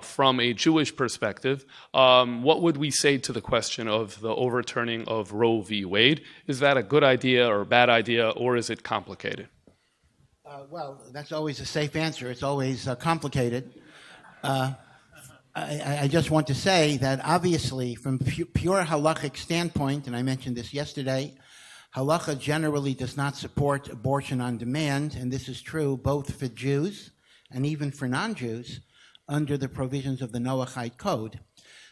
from a Jewish perspective, what would we say to the question of the overturning of Roe v. Wade? Is that a good idea or a bad idea, or is it complicated? Well, that's always a safe answer. It's always complicated. I just want to say that obviously from pure halachic standpoint, and I mentioned this yesterday, halacha generally does not support abortion on demand, and this is true both for Jews and even for non-Jews under the provisions of the Noahide Code.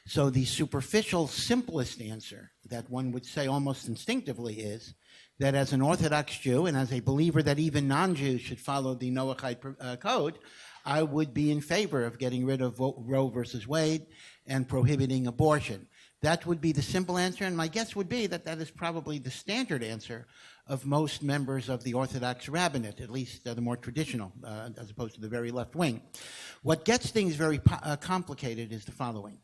So the superficial, simplest answer that one would say almost instinctively is that as an Orthodox Jew and as a believer that even non-Jews should follow the Noahide Code, I would be in favor of getting rid of Roe versus Wade and prohibiting abortion. That would be the simple answer, and my guess would be that that is probably the standard answer of most members of the Orthodox rabbinate, at least the more traditional, as opposed to the very left wing. What gets things very complicated is the following.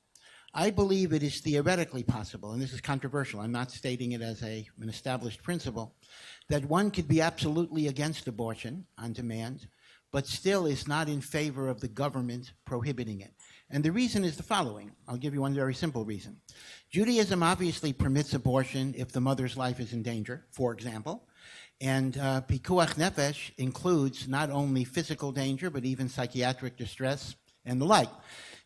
I believe it is theoretically possible, and this is controversial, I'm not stating it as an established principle, that one could be absolutely against abortion on demand, but still is not in favor of the government prohibiting it. And the reason is the following. I'll give you one very simple reason. Judaism obviously permits abortion if the mother's life is in danger, for example, and pikuach nefesh includes not only physical danger, but even psychiatric distress and the like.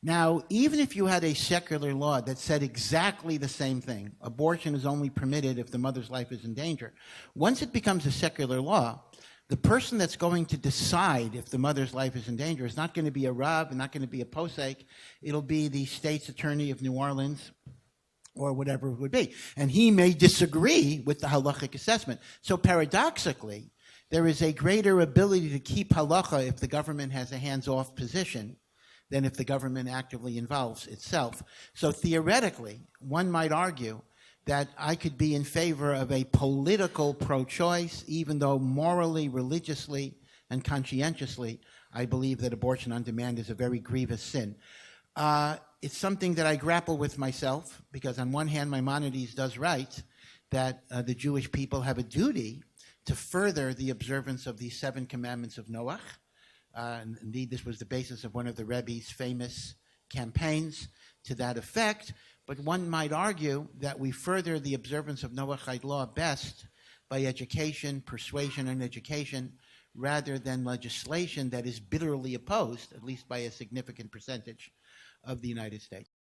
Now, even if you had a secular law that said exactly the same thing, abortion is only permitted if the mother's life is in danger, once it becomes a secular law, the person that's going to decide if the mother's life is in danger is not going to be a Rav and not going to be a posek. It'll be the state's attorney of New Orleans or whatever it would be. And he may disagree with the halachic assessment. So paradoxically, there is a greater ability to keep halacha if the government has a hands-off position than if the government actively involves itself. So theoretically, one might argue that I could be in favor of a political pro-choice, even though morally, religiously, and conscientiously, I believe that abortion on demand is a very grievous sin. It's something that I grapple with myself, because on one hand, Maimonides does write that the Jewish people have a duty to further the observance of the 7 commandments of Noach. Indeed, this was the basis of one of the Rebbe's famous campaigns to that effect. But one might argue that we further the observance of Noahide law best by education, persuasion, and education, rather than legislation that is bitterly opposed, at least by a significant percentage of the United States.